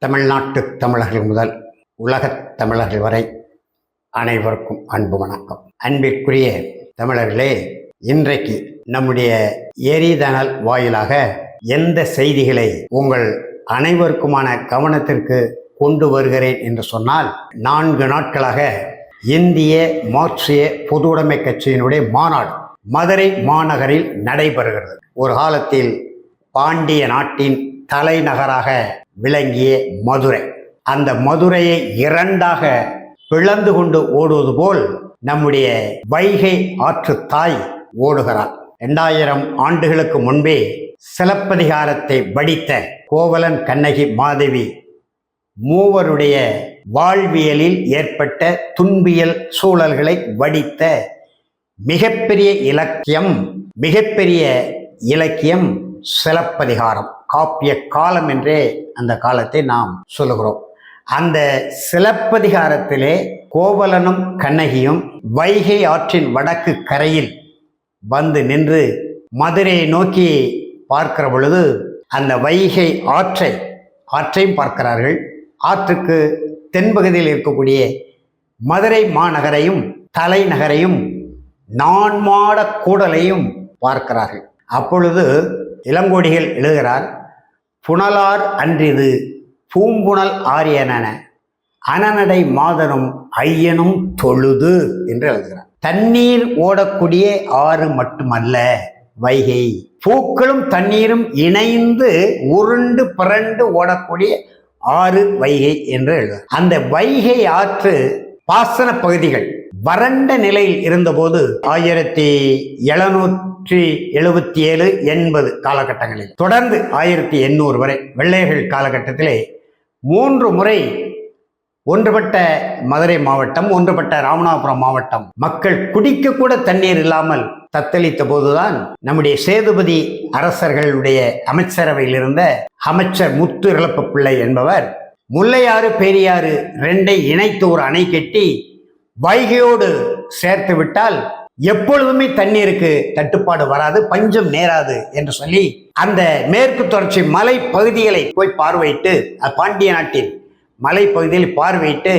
தமிழ்நாட்டு தமிழர்கள் முதல் உலகத் தமிழர்கள் வரை அனைவருக்கும் அன்பு வணக்கம். அன்பிற்குரிய தமிழர்களே, இன்றைக்கு நம்முடைய எரிதனல் வாயிலாக எந்த செய்திகளை உங்கள் அனைவருக்குமான கவனத்திற்கு கொண்டு வருகிறேன் என்று சொன்னால், 4 நாட்களாக இந்திய மார்க்சிய பொதுவுடைமை கட்சியினுடைய மாநாடு மதுரை மாநகரில் நடைபெறுகிறது. ஒரு காலத்தில் பாண்டிய நாட்டின் தலைநகராக விளங்கிய மதுரை, அந்த மதுரையை 2ஆக பிளந்து கொண்டு ஓடுவது போல் நம்முடைய வைகை ஆற்று தாய் ஓடுகிறார். 2000 ஆண்டுகளுக்கு முன்பே சிலப்பதிகாரத்தை வடித்த கோவலன், கண்ணகி, மாதவி மூவருடைய வாழ்வியலில் ஏற்பட்ட துன்பியல் சூழல்களை வடித்த மிகப்பெரிய இலக்கியம் சிலப்பதிகாரம். காப்பிய காலம் என்றே அந்த காலத்தை நாம் சொல்லுகிறோம். அந்த சிலப்பதிகாரத்திலே கோவலனும் கண்ணகியும் வைகை ஆற்றின் வடக்கு கரையில் வந்து நின்று மதுரையை நோக்கி பார்க்கிற பொழுது அந்த வைகை ஆற்றையும் பார்க்கிறார்கள். ஆற்றுக்கு தென்பகுதியில் இருக்கக்கூடிய மதுரை மாநகரையும் தலைநகரையும் 4 மாட கூடலையும் பார்க்கிறார்கள். அப்பொழுது இளங்கோடிகள் எழுதுகிறார், புனலார் அன்றிது பூம்புணல் ஆரியன அனநடை மாதனும் ஐயனும் தொழுது என்று எழுதுகிறார். தண்ணீர் ஓடக்கூடிய ஆறு மட்டுமல்ல வைகை, பூக்களும் தண்ணீரும் இணைந்து உருண்டு பிறண்டு ஓடக்கூடிய ஆறு வைகை என்று எழுதுகிறார். அந்த வைகை ஆற்று பாசன பகுதிகள் வறண்ட நிலையில் இருந்தபோது 1777-80 காலகட்டங்களில் தொடர்ந்து 1800 வரை வெள்ளையர்கள் காலகட்டத்திலே 3 முறை ஒன்றுபட்ட மதுரை மாவட்டம், ஒன்றுபட்ட ராமநாதபுரம் மாவட்டம் மக்கள் குடிக்க கூட தண்ணீர் இல்லாமல் தத்தளித்த போதுதான் நம்முடைய சேதுபதி அரசர்களுடைய அமைச்சரவையில் இருந்த அமைச்சர் முத்து இளப்ப பிள்ளை என்பவர் முல்லையாறு பெரியாறு 2ஐ இணைத்து ஒரு அணை கட்டி வைகையோடு சேர்த்து விட்டால் எப்பொழுதுமே தண்ணீருக்கு தட்டுப்பாடு வராது, பஞ்சம் நேராது என்று சொல்லி அந்த மேற்கு தொடர்ச்சி மலை பகுதிகளை போய் பார்வையிட்டு, பாண்டிய நாட்டின் மலை பகுதியில் பார்வையிட்டு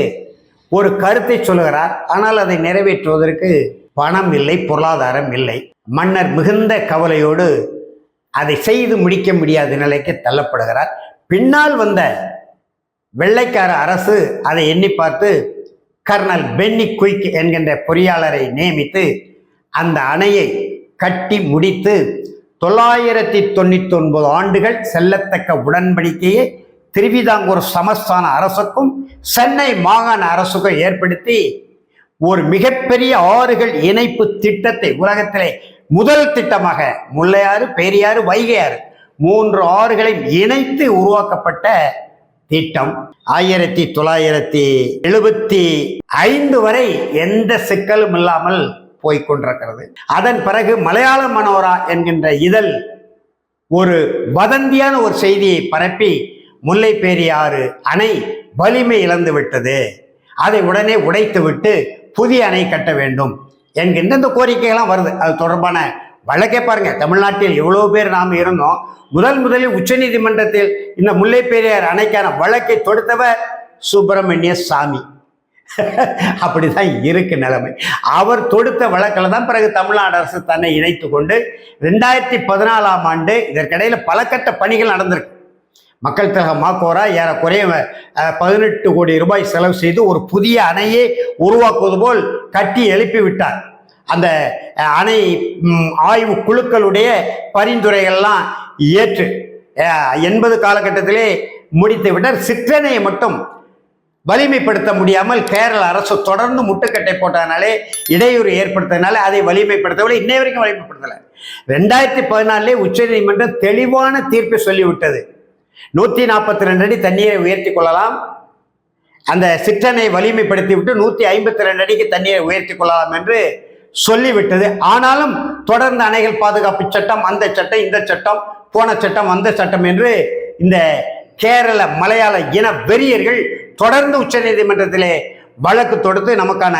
ஒரு கருத்தை சொல்லுகிறார். ஆனால் அதை நிறைவேற்றுவதற்கு பணம் இல்லை, பொருளாதாரம் இல்லை. மன்னர் மிகுந்த கவலையோடு அதை செய்து முடிக்க முடியாத நிலைக்கு தள்ளப்படுகிறார். பின்னால் வந்த வெள்ளைக்கார அரசு அதை எண்ணி பார்த்து கர்னல் பென்னி குயிக் என்கின்ற பொறியாளரை நியமித்து அந்த அணையை கட்டி முடித்து 999 ஆண்டுகள் செல்லத்தக்க உடன்படிக்கையை திருவிதாங்கூர் சமஸ்தான அரசுக்கும் சென்னை மாகாண அரசுக்கும் ஏற்படுத்தி ஒரு மிகப்பெரிய ஆறுகள் இணைப்பு திட்டத்தை உலகத்திலே முதல் திட்டமாக முல்லையாறு, பெரியாறு, வைகையாறு 3 ஆறுகளையும் இணைத்து உருவாக்கப்பட்ட திட்டம். 1975 வரை எந்த சிக்கலும் இல்லாமல் போய்கொண்டிருக்கிறது. அதன் பிறகு மலையாள மனோரா என்கின்ற இதழ் ஒரு வதந்தியான ஒரு செய்தியை பரப்பி முல்லை பெரியாறு அணை வலிமை இழந்து விட்டது, அதை உடனே உடைத்து விட்டு புதிய அணை கட்ட வேண்டும் என்கின்ற இந்த கோரிக்கைகள்லாம் வருது. அது தொடர்பான வழக்கே பாருங்க, தமிழ்நாட்டில் எவ்வளவு பேர் நாம் இருந்தோம். முதலில் உச்ச நீதிமன்றத்தில் இந்த முல்லை பெரியார் அணைக்கான வழக்கை தொடுத்தவர் சுப்பிரமணிய சாமி. அப்படிதான் இருக்கு நிலைமை. அவர் தொடுத்த வழக்கில் தான் பிறகு தமிழ்நாடு அரசு தன்னை இணைத்து கொண்டு 2014ஆம் ஆண்டு இதற்கிடையில் பல கட்ட பணிகள் நடந்திருக்கு. மக்கள் திலக மாக்கோரா ஏறக்குறைய 18 கோடி ரூபாய் செலவு செய்து ஒரு புதிய அணையை உருவாக்குவது போல் கட்டி எழுப்பி விட்டார். அந்த அணை ஆய்வு குழுக்களுடைய பரிந்துரைகள்லாம் ஏற்று 80 காலகட்டத்திலே முடித்து விட்டார். சிற்றணையை மட்டும் வலிமைப்படுத்த முடியாமல் கேரள அரசு தொடர்ந்து முட்டுக்கட்டை போட்டதுனாலே, இடையூறு ஏற்படுத்ததுனால அதை வலிமைப்படுத்தவில்லை. இன்னை வரைக்கும் வலிமைப்படுத்தலை. 2014 உச்ச நீதிமன்றம் தெளிவான தீர்ப்பை சொல்லிவிட்டது. 142 அடி தண்ணீரை உயர்த்தி கொள்ளலாம், அந்த சிற்றணை வலிமைப்படுத்தி விட்டு 152 அடிக்கு தண்ணீரை உயர்த்தி கொள்ளலாம் என்று சொல்லிவிட்டது. ஆனாலும் தொடர்ந்து அணைகள் பாதுகாப்பு சட்டம், அந்த சட்டம், இந்த சட்டம், போன சட்டம், அந்த சட்டம் என்று இந்த கேரள மலையாள இன வெறியர்கள் தொடர்ந்து உச்ச நீதிமன்றத்திலே வழக்கு தொடுத்து நமக்கான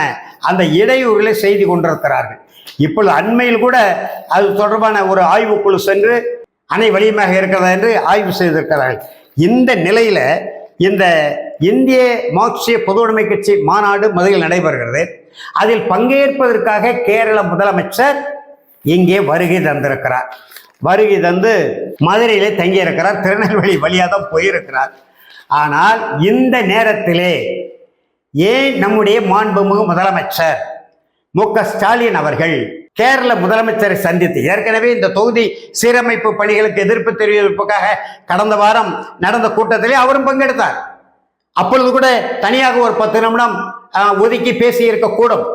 அந்த இடையூறுகளை செய்து கொண்டிருக்கிறார்கள். இப்பொழுது அண்மையில் கூட அது தொடர்பான ஒரு ஆய்வுக்குழு சென்று அணை வலிமையாக இருக்கிறதா என்று ஆய்வு செய்திருக்கிறார்கள். இந்த நிலையில இந்த இந்திய மார்க்சிய பொதுவுடைமை கட்சி மாநாடு மதுரையில் நடைபெறுகிறது. அதில் பங்கேற்பதற்காக கேரள முதலமைச்சர் இங்கே வருகை தந்திருக்கிறார். வருகை தந்து மதுரையிலே தங்கியிருக்கிறார். திருநெல்வேலி வழியாக தான் போயிருக்கிறார். ஆனால் இந்த நேரத்திலே ஏன் நம்முடைய மாண்புமிகு முதலமைச்சர் மு.க.ஸ்டாலின் அவர்கள் கேரள முதலமைச்சரை சந்தித்து, ஏற்கனவே இந்த தொகுதி சீரமைப்பு பணிகளுக்கு எதிர்ப்பு தெரிவிப்பதற்காக கடந்த வாரம் நடந்த கூட்டத்திலே அவரும் பங்கெடுத்தார். அப்பொழுது கூட தனியாக ஒரு 10 நிமிடம் ஒதுக்கி பேசியிருக்கக்கூடும்.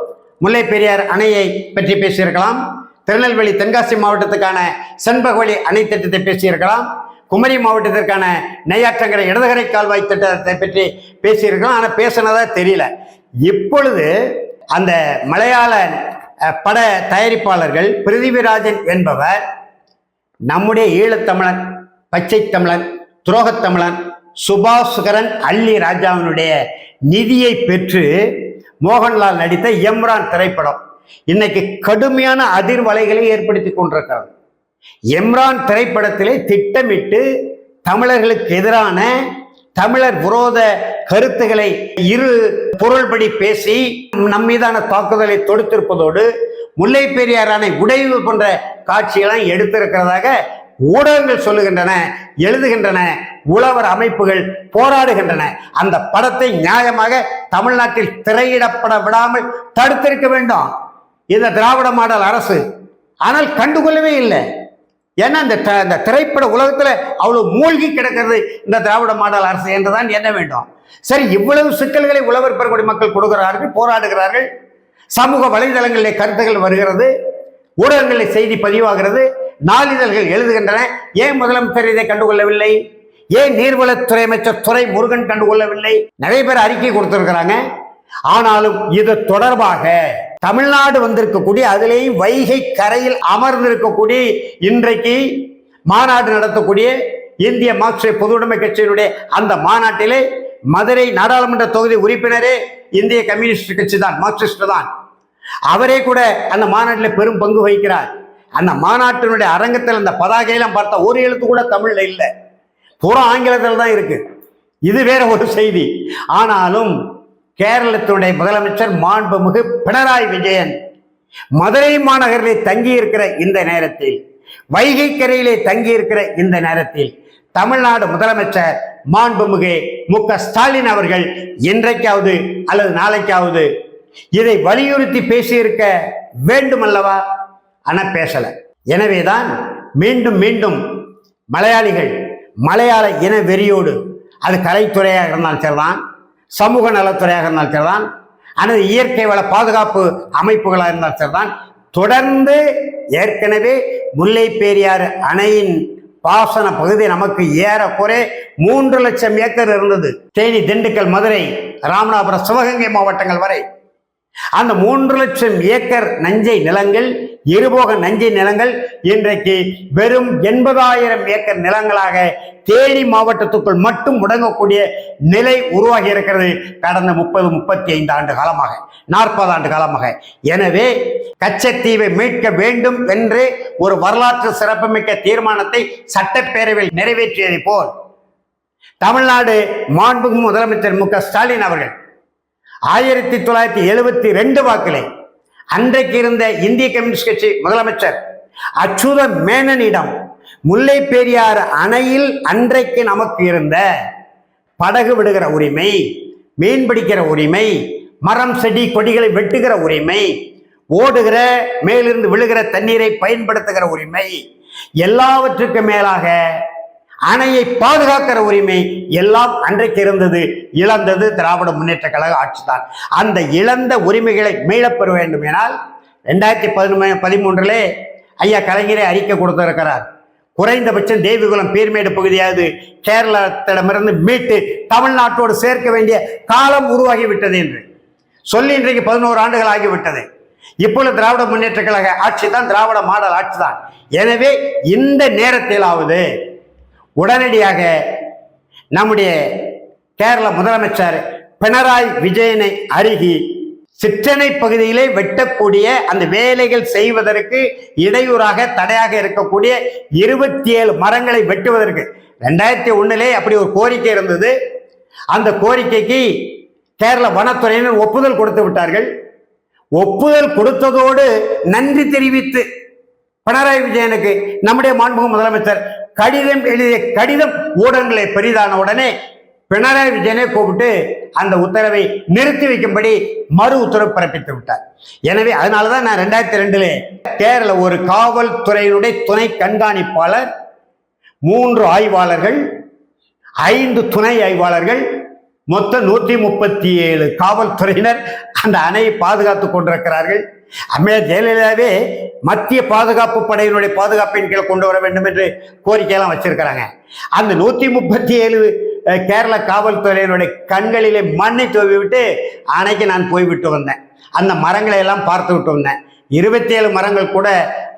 முல்லை பெரியார் அணையை பற்றி பேசியிருக்கலாம், திருநெல்வேலி தென்காசி மாவட்டத்துக்கான செண்பகவழி அணை திட்டத்தை பேசியிருக்கலாம், குமரி மாவட்டத்திற்கான நெய்யாற்றங்கரை இடதுகரை கால்வாய் திட்டத்தை பற்றி பேசியிருக்கலாம். ஆனால் பேசினதா தெரியல. இப்பொழுது அந்த மலையாள பட தயாரிப்பாளர்கள் பிருத்திவிராஜன் என்பவர் நம்முடைய ஈழத்தமிழன், பச்சை தமிழன், துரோகத்தமிழன் சுபாசுகரன் அள்ளி ராஜாவினுடைய நிதியை பெற்று மோகன்லால் நடித்த எம்ரான் திரைப்படம் இன்னைக்கு கடுமையான அதிர்வலைகளை ஏற்படுத்தி கொண்டிருக்கிறது. எம்ரான் திரைப்படத்திலே திட்டமிட்டு தமிழர்களுக்கு எதிரான தமிழர் விரோத கருத்துக்களை இரு பொருள்படி பேசி நம் மீதான தாக்குதலை தொடுத்திருப்பதோடு முல்லை பெரியார் அணை உடைவு போன்ற காட்சிகளை எடுத்திருக்கிறதாக ஊடகங்கள் சொல்லுகின்றன, எழுதுகின்றன, உழவர் அமைப்புகள் போராடுகின்றன. அந்த படத்தை நியாயமாக தமிழ்நாட்டில் திரையிடப்பட விடாமல் தடுத்திருக்க வேண்டும் இந்த திராவிட மாடல் அரசு. ஆனால் கண்டுகொள்ளவே இல்லை. ஏன்னா இந்த திரைப்பட உலகத்துல அவ்வளவு மூழ்கி கிடக்கிறது இந்த திராவிட மாடல் அரசு என்றுதான் என்ன வேண்டும். சரி, இவ்வளவு சிக்கல்களை உழவர் பெருங்குடி மக்கள் கொடுக்கிறார்கள், போராடுகிறார்கள். சமூக வலைதளங்களிலே கருத்துகள் வருகிறது, ஊடகங்களில் செய்தி பதிவாகிறது, நாளிதழ்கள் எழுதுகின்றன. ஏன் முதலமைச்சர் இதை கண்டுகொள்ளவில்லை? ஏன் நீர்வளத்துறை அமைச்சர் துரை முருகன் கண்டுகொள்ளவில்லை? நிறைய பேர் அறிக்கை கொடுத்திருக்கிறாங்க. ஆனாலும் இது தொடர்பாக தமிழ்நாடு வந்திருக்கக்கூடிய, அதிலேயும் வைகை கரையில் அமர்ந்திருக்கக்கூடிய, இன்றைக்கு மாநாடு நடத்தக்கூடிய இந்திய மார்க்சிய பொதுவுடைமை கட்சியினுடைய அந்த மாநாட்டிலே மதுரை நாடாளுமன்ற தொகுதி உறுப்பினரே இந்திய கம்யூனிஸ்ட் கட்சி தான், மார்க்சிஸ்ட் தான். அவரே கூட அந்த மாநாட்டில் பெரும் பங்கு வகிக்கிறார். அந்த மாநாட்டினுடைய அரங்கத்தில் அந்த பதாகையெல்லாம் பார்த்தா ஒரு எழுத்து கூட தமிழ்ல இல்லை, பூரா ஆங்கிலத்தில் தான் இருக்கு. இது வேற ஒரு செய்தி. ஆனாலும் கேரளத்தினுடைய முதலமைச்சர் மாண்புமிகு பினராயி விஜயன் மதுரை மாநகரிலே தங்கியிருக்கிற இந்த நேரத்தில், வைகை கரையிலே தங்கியிருக்கிற இந்த நேரத்தில் தமிழ்நாடு முதலமைச்சர் மாண்புமிகு மு.க.ஸ்டாலின் அவர்கள் இன்றைக்காவது அல்லது நாளைக்காவது இதை வலியுறுத்தி பேசியிருக்க வேண்டும் அல்லவா? ஆனால் பேசல. எனவேதான் மீண்டும் மீண்டும் மலையாளிகள் மலையாள இன வெறியோடு, அது கலைத்துறையாக இருந்தாலும் சரிதான், சமூக நலத்துறையாக இருந்தாலும் சரிதான், அல்லது இயற்கை வள பாதுகாப்பு அமைப்புகளாக இருந்தாலும் சரிதான், தொடர்ந்து ஏற்கனவே முல்லை பெரியாறு அணையின் பாசன பகுதி நமக்கு ஏறக்குறை 3 லட்சம் ஏக்கர் இருந்தது. தேனி, திண்டுக்கல், மதுரை, ராமநாதபுரம், சிவகங்கை மாவட்டங்கள் வரை அந்த 3 லட்சம் ஏக்கர் நஞ்சை நிலங்கள், இருபோக நஞ்சை நிலங்கள் இன்றைக்கு வெறும் 80,000 ஏக்கர் நிலங்களாக தேனி மாவட்டத்துக்குள் மட்டும் முடங்கக்கூடிய நிலை உருவாகி இருக்கிறது கடந்த 30-35 ஆண்டு காலமாக, 40 ஆண்டு காலமாக. எனவே கச்சத்தீவை மீட்க வேண்டும் என்று ஒரு வரலாற்று சிறப்புமிக்க தீர்மானத்தை சட்டப்பேரவையில் நிறைவேற்றியதை போல் தமிழ்நாடு மாண்புமிகு முதலமைச்சர் மு.க.ஸ்டாலின் அவர்கள் 1972 வாக்கிலே அன்றைக்கு இருந்த இந்திய கம்யூனிஸ்ட் கட்சி முதலமைச்சர் அச்சுத மேனனிடம் முல்லை பெரியாறு அணையில் அன்றைக்கு நமக்கு இருந்த படகு விடுகிற உரிமை, மீன் பிடிக்கிற உரிமை, மரம் செடி கொடிகளை வெட்டுகிற உரிமை, ஓடுகிற மேலிருந்து விழுகிற தண்ணீரை பயன்படுத்துகிற உரிமை, எல்லாவற்றுக்கு மேலாக அணையை பாதுகாக்கிற உரிமை எல்லாம் அன்றைக்கு இருந்தது. இழந்தது திராவிட முன்னேற்ற கழக ஆட்சிதான். அந்த இழந்த உரிமைகளை மீளப்பெற வேண்டும் எனால் 2013 ஐயா கலைஞரே அறிக்கை கொடுத்திருக்கிறார். குறைந்தபட்சம் தேவிகுளம் பீர்மேடு பகுதியாவது கேரளத்திடமிருந்து மீட்டு தமிழ்நாட்டோடு சேர்க்க வேண்டிய காலம் உருவாகிவிட்டது என்று சொல்லி இன்றைக்கு 11 ஆண்டுகள் ஆகிவிட்டது. இப்பொழுது திராவிட முன்னேற்ற கழக ஆட்சி தான், திராவிட மாடல் ஆட்சி தான். எனவே இந்த நேரத்திலாவது உடனடியாக நம்முடைய கேரள முதலமைச்சர் பினராயி விஜயனை அருகி சிற்றணை பகுதியிலே வெட்டக்கூடிய அந்த வேலைகள் செய்வதற்கு இடையூறாக தடையாக இருக்கக்கூடிய 27 மரங்களை வெட்டுவதற்கு 2001 அப்படி ஒரு கோரிக்கை இருந்தது. அந்த கோரிக்கைக்கு கேரள வனத்துறையினர் ஒப்புதல் கொடுத்து விட்டார்கள். ஒப்புதல் கொடுத்ததோடு நன்றி தெரிவித்து பினராயி விஜயனுக்கு நம்முடைய மாண்புமிகு முதலமைச்சர் கடிதம் எழுதிய கடிதம் ஊடகங்களை பெரிதான உடனே பினராயி விஜயனை கூப்பிட்டு அந்த உத்தரவை நிறுத்தி வைக்கும்படி மறு உத்தரவு பிறப்பித்து விட்டார். எனவே அதனாலதான் நான் 2002 கேரள ஒரு காவல்துறையினுடைய துணை கண்காணிப்பாளர், 3 ஆய்வாளர்கள், 5 துணை ஆய்வாளர்கள், மொத்தம் 137 காவல்துறையினர் அந்த அணையை பாதுகாத்துக் கொண்டிருக்கிறார்கள். அம்மையார் ஜெயலலிதாவே மத்திய பாதுகாப்பு படையினுடைய பாதுகாப்பின் கீழ் கொண்டு வர வேண்டும் என்று கோரிக்கையெல்லாம் வச்சிருக்கிறாங்க. அந்த 137 கேரள காவல்துறையினுடைய கண்களிலே மண்ணை தூவி விட்டு அணைக்கு நான் போய்விட்டு வந்தேன். அந்த மரங்களை எல்லாம் பார்த்து விட்டு வந்தேன். 27 மரங்கள் கூட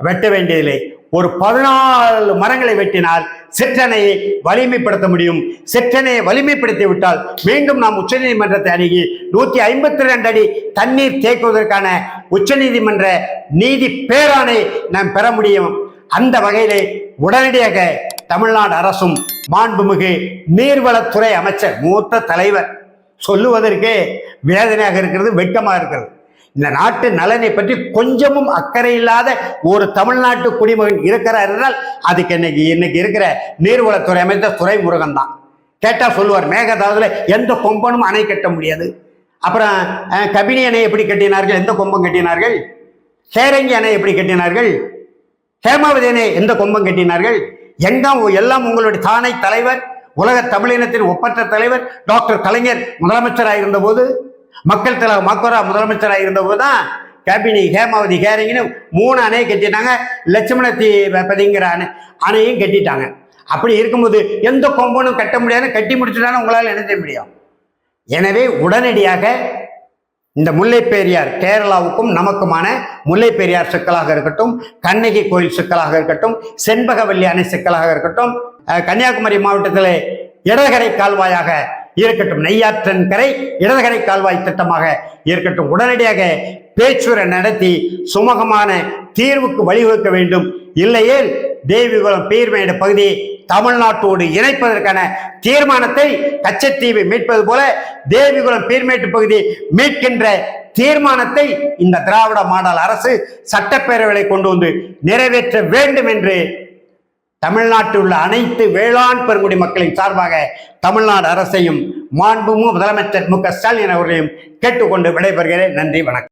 வெட்ட வேண்டியதில்லை. ஒரு 14 மரங்களை வெட்டினால் சிற்றணையை வலிமைப்படுத்த முடியும். சிற்றணையை வலிமைப்படுத்தி விட்டால் மீண்டும் நாம் உச்சநீதிமன்றத்தை அணுகி 152 அடி தண்ணீர் தேக்குவதற்கான உச்சநீதிமன்ற நீதி பேராணை நாம் பெற முடியும். அந்த வகையிலே உடனடியாக தமிழ்நாடு அரசும் மாண்புமிகு நீர்வளத்துறை அமைச்சர், மூத்த தலைவர், சொல்லுவதற்கு வேதனையாக இருக்கிறது, வெட்கமாக இருக்கிறது. இந்த நாட்டு நலனை பற்றி கொஞ்சமும் அக்கறை இல்லாத ஒரு தமிழ்நாட்டு குடிமகன் இருக்கிறார் என்றால் அதுக்கு இன்னைக்கு இருக்கிற நீர்வளத்துறை அமைச்சர் துரைமுருகன் தான். கேட்டா சொல்லுவார், மேகதாதுல எந்த கொம்பனும் அணை கட்ட முடியாது. அப்புறம் கபினி அணை எப்படி கட்டினார்கள்? எந்த கொம்பம் கட்டினார்கள்? சேரங்கி அணை எப்படி கட்டினார்கள்? ஹேமாவதி அணை எந்த கொம்பம் கட்டினார்கள்? எல்லாம் உங்களுடைய தானை தலைவர், உலக தமிழினத்தின் ஒப்பற்ற தலைவர் டாக்டர் கலைஞர் முதலமைச்சராக இருந்த போது, மக்கள் தலைவர் மக்கரா முதலமைச்சராக இருந்த போதுதான் கபினி, ஹேமாவதி, கேரங்கின்னு 3 அணையை கட்டிட்டாங்க. லட்சுமணத்தி பதிங்கிற அணையும் கட்டிட்டாங்க. அப்படி இருக்கும்போது எந்த கொம்பனும் கட்ட முடியாது. கட்டி முடிச்சுட்டாலும் உங்களால் என்ன செய்ய முடியும்? எனவே உடனடியாக இந்த முல்லை பெரியார், கேரளாவுக்கும் நமக்குமான முல்லை பெரியார் சிக்கலாக இருக்கட்டும், கண்ணகி கோயில் சிக்கலாக இருக்கட்டும், செண்பகவல்லி அணை சிக்கலாக இருக்கட்டும், கன்னியாகுமரி மாவட்டத்தில் இடதுகரை கால்வாயாக இருக்கட்டும், நெய்யாற்றன் கரை இடதுகரை கால்வாய் திட்டமாக இருக்கட்டும், உடனடியாக பேச்சுரை நடத்தி சுமூகமான தீர்வுக்கு வழிவகுக்க வேண்டும். இல்லையே தேவிகுளம் பீர்மேடு பகுதியை தமிழ்நாட்டோடு இணைப்பதற்கான தீர்மானத்தை, கச்சத்தீவை மீட்பது போல தேவிகுளம் பீர்மேட்டு பகுதியை மீட்கின்ற தீர்மானத்தை இந்த திராவிட மாடல் அரசு சட்டப்பேரவையை கொண்டு வந்து நிறைவேற்ற வேண்டும் என்று தமிழ்நாட்டில் உள்ள அனைத்து வேளாண் பெருங்குடி மக்களின் சார்பாக தமிழ்நாடு அரசையும் மாண்புமிகு முதலமைச்சர் மு.க. ஸ்டாலின் அவர்களையும் கேட்டுக்கொண்டு விடைபெறுகிறேன். நன்றி, வணக்கம்.